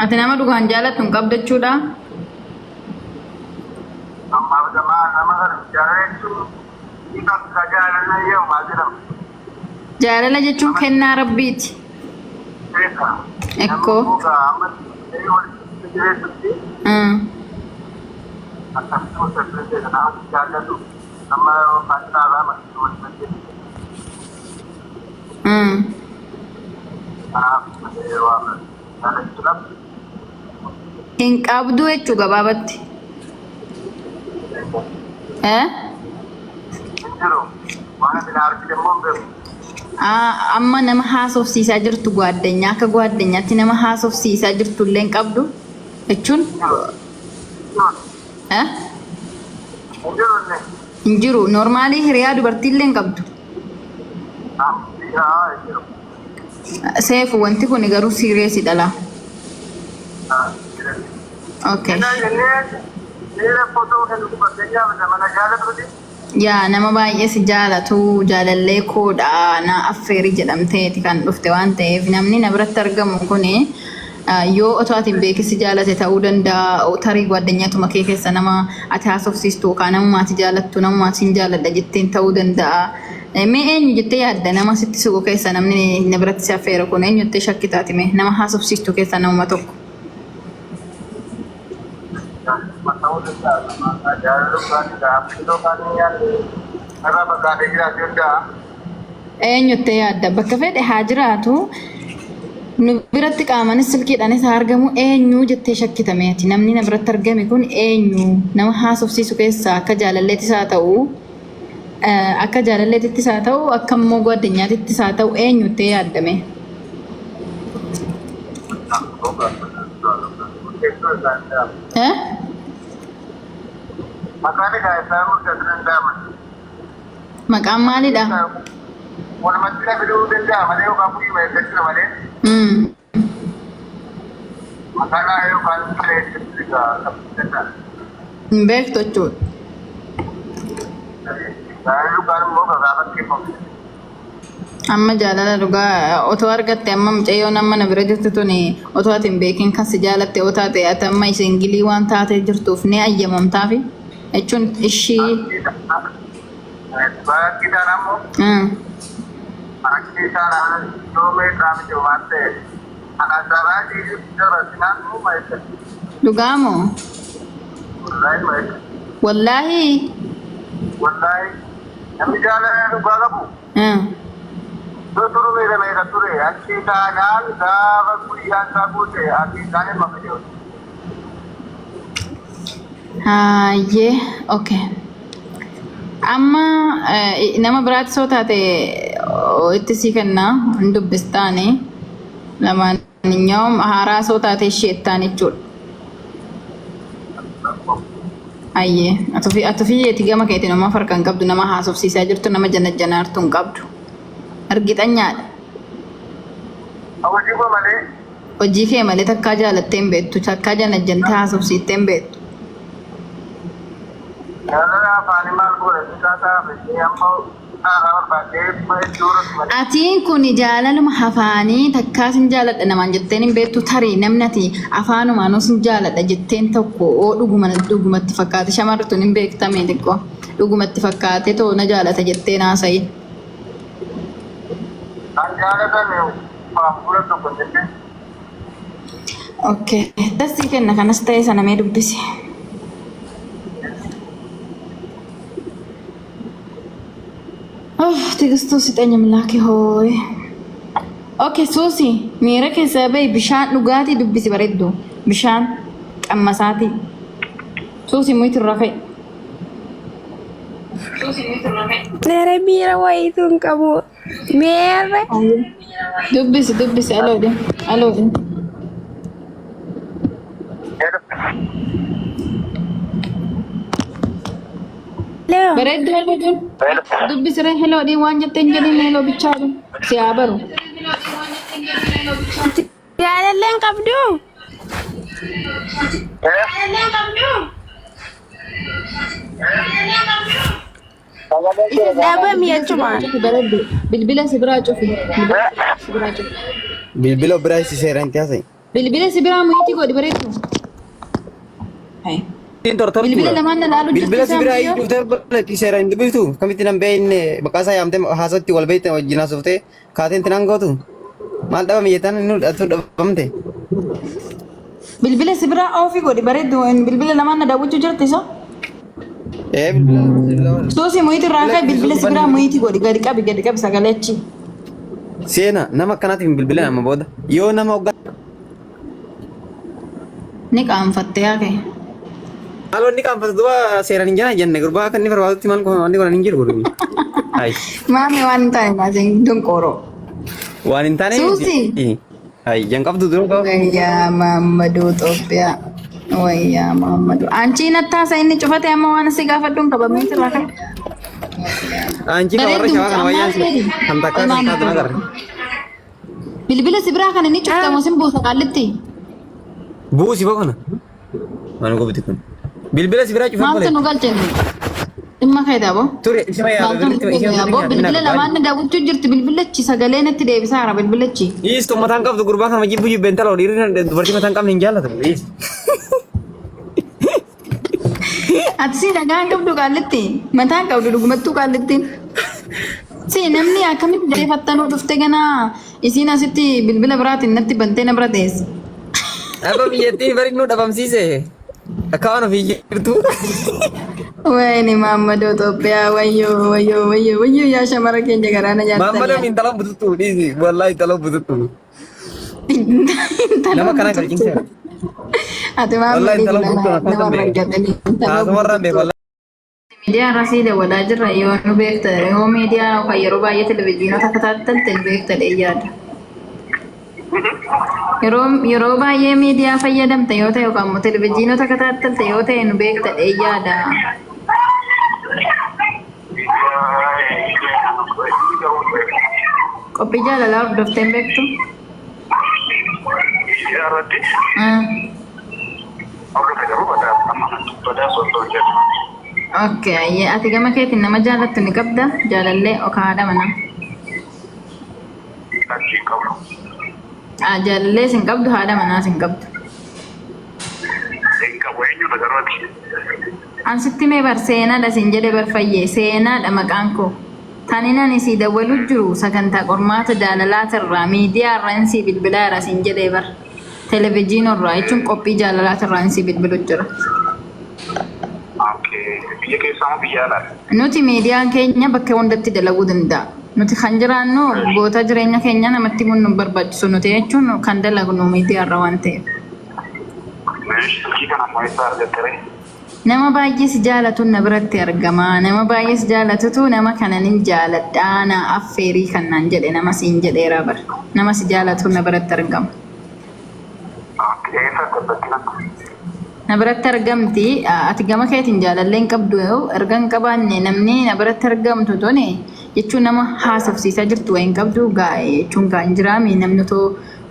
Ati nama dhugaan jaalatu hin qabdachuudha. Amma jamaa nama kana jaalachuu isa jaalala yoo maajiramu. Jaalala jechuun kennaa rabbiiti. Ekko. Hin qabdu jechuu gabaabatti. Amma nama haasofsiisaa jirtu gwaaddanyaa akka gwaaddanyaatti nama haasofsiisaa jirtu illee hin qabdu jechuun hin jiru. Noormaalii hiriyaa dubartii illee hin qabdu. Seefu wanti kun garuu siiriyeesii dhala. Okay. Yaa nama baay'ee si jaalatu jaalallee koodha na affeerii jedhamteeti kan dhufte waan ta'eef namni na biratti argamu kun yoo otoo ati hin beekisi jaalate ta'uu danda'a. Tarii gwaaddanyaatuma kee keessa nama ati haasofsiistu yookaan namummaa ati jaalattu namummaa si hin jaaladha jetteen ta'uu danda'a. Mee eenyu jettee yaadda nama sitti siqu keessa namni na biratti si affeeru kun eenyu jettee shakkitaati mee nama haasofsiistu keessa namuma tokko. Eenyu jettee yaadda bakka fedhe haa jiraatu nu biratti qaamanis silkiidhaanis haa argamu eenyu jettee shakkitameeti namni na biratti argame kun eenyu nama haasofsiisu keessa akka jaalalleettis haa ta'u akka jaalalleettis haa ta'u akka immoo gwaaddanyaattis haa ta'u eenyu jettee yaaddame. Maqaan maalidha? Hin beektu jechuudha. Amma jaalala dhugaa otoo argatte amma mucayyoo nama na bira jirtu tuni otoo ati hin beekin kan si jaalatte otoo taate ati amma isingilii waan taatee jirtuuf ni ayyamamtaafi jechuun ishii. Dhugaamoo? Wallaahi? Wallaahi. Namni jaalala dhugaa qabu. Dotoro mere mere ture anti tanan dava kuliah sabute anti tanan mafio. Ye, okay. Amma nama biraatti soo taate itti sii kenna hin dubbistaani lamaaniyyoo haaraa soo taate isheettaan jechuudha. Ayyee atufi yeeti gama keetii nama farqa hin qabdu nama haasofsiisaa jirtu nama janaartu hin qabdu. Argitanyaadha. Hojii kee malee takkaa jaalattee hin beektu takkaa janajjantee haasofsiiftee hin beektu. Atiin kun jaalaluma afaanii takkaa sin jaaladha namaan jetteen hin beektu tarii namni ati afaanumaan sin jaaladha jetteen tokko oo dhugumatti fakkaate shamarratuun hin beektamee xiqqoo dhugumatti fakkaate too na jaalata jetteen haasa'i. Okay, dasii kenna kanas ta'e sana mee dubbisi. Tigistuu sixeenya milaaki hooy. Okay, Suusi miira keessa bahi bishaan dhugaatii dubbisi bareeddu bishaan qammasaati. Suusi muytu rafee. Nere mira waitun kamu. Mere. Dubbisi aloode. Leo. Bareeddu aloode. Dubbisi re hello di waan jetteen jedhin hello bichaadhu. Si haa baru. Jaalalleen qabdu. Daba miya cuma. Bilbila si biraa cufi. Bilbila biraa si seeran tiyaasai. Bilbila si biraa muhiitii godhi bareedu. Hai. Bilbila lamaan na laalu bilbila si biraa iyyuu ta'e seera hin dubbistu kamitti nan beekne maqaa isaa yaamtee haasatti wal beekte wajjin haasofte kaateen tinaan gootu maal dhabame jettaan inni hudhatu dhabamte. Bilbila si biraa ofii godhi bareedu bilbila lamaan na daawwachuu jirti isa. Bilbila Suusi muhiitii irraa ka'e bilbila si biraa muhiitii godhi gadi qabi sagalee achi. seena nama akkanaatiif bilbila nama booda yoo nama hoggaa. Ni qaanfattee haa ka'e. Halo ni kampus dua seera ninja jenne gurbaa kan ni barbaadu timan ko andi wala ninjir gurbi. Hai. Mami wanita masing dongkoro. Wanintane. Susi. Hai, yang kaptu dulu kau. Wayya Muhammadu Topia. Wayya Muhammadu. Anci natta sa ini coba teh mau nasi gafat dong coba minta makan. Anci kau orang siapa kan wayang sih. Hantakan hantakan agar. Bila sibra kan ini coba musim busa kaliti. Bu siapa kan? Mana kau betul? Bilbila si Biraj Maaf tu nugal cendri. Imma kaya dah bo. Turi siapa ya? Bilbila lamaan na daawwachuu jirti bilbila chi sagalee natti deebisaa jira bilbila chi. Is tu matang kau tu gurbaa kan majib bujib bentar loh diri kan berarti matang kau ninjal lah tu. Is. Ati nagaan qabdu kaalitti mataan qabdu dhugumattuu kaalitti. Si namni akkamitti deefattanuu dhufte ganaa isiin asitti bilbila biraatiin natti bantee na bira teesse. Apa biyyattiin barik nu dhabamsiise. Akkaan ofii jirtu. Wayni Muhammadu Itoophiyaa wayyoo yaa shamara keenya garaana nyaata. Muhammadu intala bututu dhiisi wallahi intala bututu. Nama kana kan jinsa. Ati Muhammadu nama argatanii. warraan beeku wallahi. Miidiyaa rasii daawwataa jirra yoo nu beekta yoo miidiyaa kan yeroo baay'ee televizyiinota kataatalte nu beekta yaada. Yeroo baay'ee miidiyaa fayyadamte yoo ta'e yookaan immoo televizyiinota kataatalte yoo ta'e nu beekta yaada. Qophii jaalalaa hordoftee hin beektu? Okay, ati gama keetiin nama jaalattu ni qabda jaalallee okaadha mana. Jaalallee sin qabdu haadha manaa sin qabdu. Ansitti mee bar seenaadha sin jedhe bar fayyee seenaadha maqaan koo. Taninaan isii dawwalu jiru sagantaa qormaata jaalalaatirraa miidiyaarraa insii bilbilaarra sin jedhe bar. Televezyiinorraa jechuun qophii jaalalaatirraa insii bilbilu jira. Nuti miidiyaan keenya bakka hundatti dalaguu danda'a. Nuti kan jiraannu goota jireenya keenya namatti kun nu barbaachisu nuti jechuun kan dalagnu miidiyaarra waan ta'eef. Nama baay'ee si jaalatu na biratti argama. Nama baay'ee si jaalatutu nama kanan jaaladha na affeerii kan naan jedhe nama siin jedheera bar. Nama si jaalatu na biratti argama. Na biratti argamti ati gama keetiin jaalallee hin qabdu erga hin qabaanne namni na biratti argamtu tone jechuun nama haasofsiisaa jirtu wayin qabdu gaa'e jechuun gaa hin jiraami namni too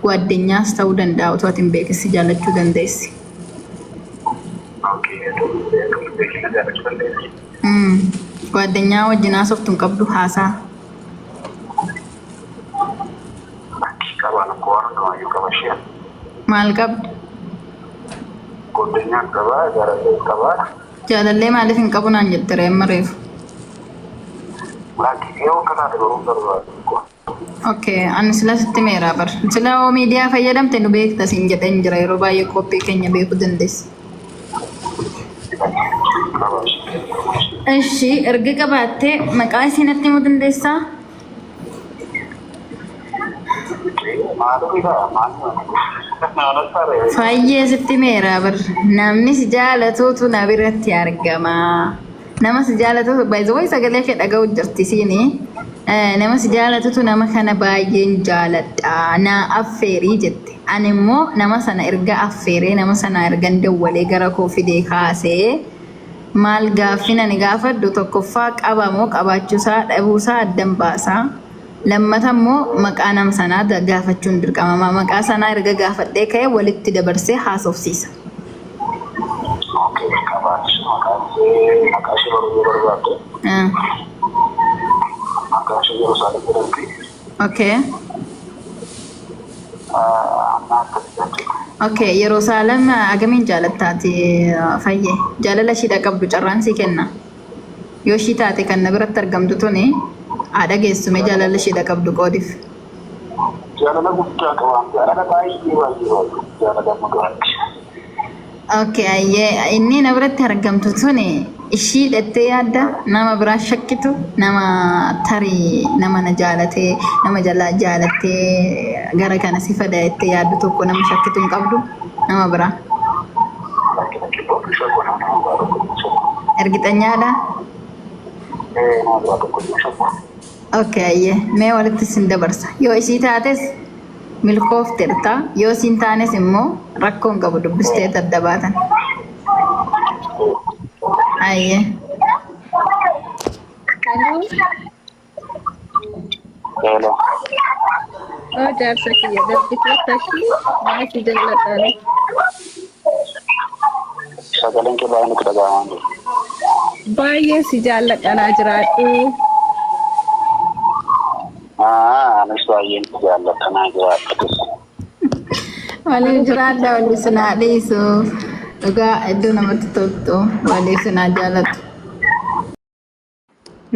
gwaddeenyaas ta'uu danda'a otoo ati hin beekisi jaalachuu dandeessi. Gwaddeenyaa wajjin haasoftu hin qabdu haasaa. Maal qabdu? Jaalallee maaliif hin qabu naan jette reemma reefu. Okay, ani sila sitti meeraa bar. Sila oo miidiyaa fayyadamte nu beekta siin jedheen jira yeroo baay'ee qophii keenya beekuu dandeessa. Ishi erga qabaattee maqaa isii natti himuu dandeessaa? Fayyee sitti meeraa bar. Namni si jaalatuutu na biratti argama. Nama si jaalatuutu baay'ee sagalee kee dhaga'u jirti siini. Nama si jaalatuutu nama kana baay'een jaaladha. Na affeerii jette. Ani immoo nama sana erga affeeree nama sana ergan dawwalee gara koo fidee kaasee maal gaaffin ani gaafadhu tokkoffaa qabamoo qabaachuusaa dhabuusaa addan baasaa. Lammata immoo maqaa nama sanaa gaafachuun dirqama. Maqaa sanaa erga gaafadhee ka'ee walitti dabarsee haasofsiisa. Okay. Okay, Yerusaalem agamiin jaalattaati fayyee jaalala shidha qabdu carraan sii kenna. Yoo ishii taate kan na biratti argamtu tuni haadha geessume jaalala shidha qabdu qoodiif. Jaalala guddaa qabaan jaalala baay'ee jaalala magaalaati. Okay, ayyee inni na biratti argamtu tuni ishii dhattee yaadda nama biraa shakkitu nama tarii nama na jaalatee nama jalaa jaalattee gara kana si fada itti yaaddu tokko nama shakkitu hin qabdu nama biraa. Ergixanyaadha. Okay, ayyee mee walitti sin dabarsa yoo ishii taates milkoofteerta yoo siin taanes immoo rakkoon qabu dubbistee adda baatan. Ayyee. Hello. Oh, jaarsa kiyya gabbitee tashi maati jaalladhaan. Sagaleen kee baay'ee nutti dhaga'amaa jiru. Baay'ee si jaalladhanaa jiraadhu. Anis baay'een jaalladhanaa jiraadhu. Waliin jiraadha walii sinaa dhiisu dhugaa iddoo namatti toltu walii sinaa jaalatu.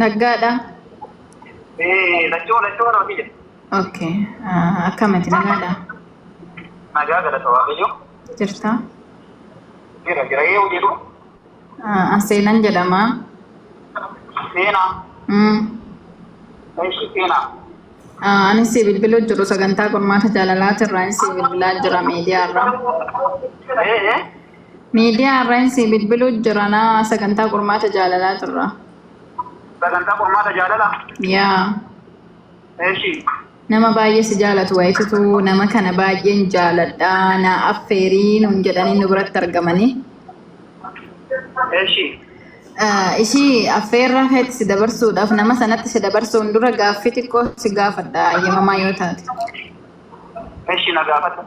Naggaadha. Lachoo naaf jedhe. Okay, akkamati nagaadha? Nagaa galata waaqayyo. Jirta? Jira eewu jedhu. Seenan jedhama. Seenaa. Eeshi seenaa. Anis si bilbiluu jiru sagantaa qormaata jaalalaati irraa si bilbilaa jira miidiyaa irraa. Miidiyaa irraa si bilbiluu jira na sagantaa qormaata jaalalaati irraa. Sagantaa qormaata jaalalaa? Yaa. Eeshi. Nama baay'ee si jaalatu wayititu nama kana baay'een jaaladha na affeerii nuun jedhanii nu biratti argamanii. Eeshi. Ishii affeerraa feeti si dabarsuudhaaf nama sanatti si dabarsuun dura gaaffii xiqqoo si gaafadha ayyamamaa yoo taate. Eeshi na gaafata.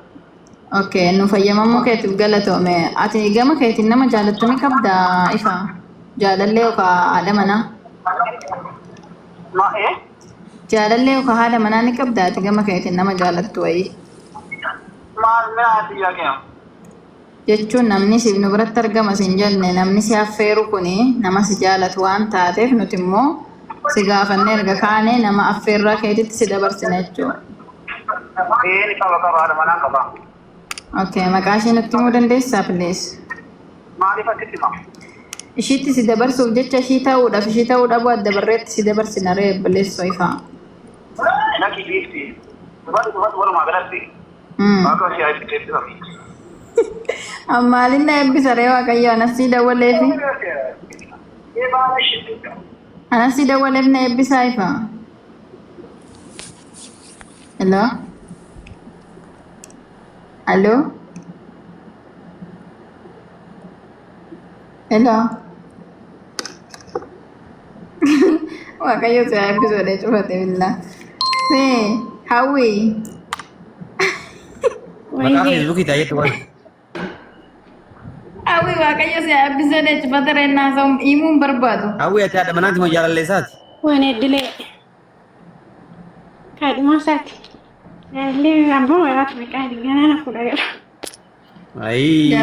Okay, nu fayyamamuu keetiif galatoome. Ati gama keetiin nama jaalattu ni qabda ifa jaalallee yookaan haadha manaa. Jaalallee yookaan haadha manaa ni qabda ati gama keetiin nama jaalattu wayii. Maal ati yaaqeema? Jechuun namni si nu biratti argama sin jenne namni si affeeru kuni nama si jaalatu waan taateef nuti immoo si gaafannee erga kaane nama affeerraa keetitti si dabarsina jechuudha. Ni qaba haadha manaa qaba. Okay, maqaa ishee nutti himuu dandeessaa please? Maaliif asitti hima? Ishiitti si dabarsuuf jecha ishii ta'uudhaaf ishii ta'uu dhabu adda barreetti si dabarsina ree billeessoo ifaa. Naki giifti. Dubatti walumaa galatti. Akka ishee ayitti qabi. Ammaalin na eebbisa ree waaqayyo anasii dawwaleefi. Anasii dawwaleef na eebbisaa ifaa. Hello? Hello? Hello? Waaqayyo si haa eebbisu dee cufate billaa. See, hawwii. Maqaa Feesbuukii taa'eetu waan. Hawwii waaqayyo si haa eebbisu dee cufate reennaa sa'u himuun barbaadu. Hawwii ati haadha manaati moo jaalalleessaati? Waan eddilee kaadhima isaati. Jaalallee ammoo waanti maqaa ganana fuudha jedha. Ayii.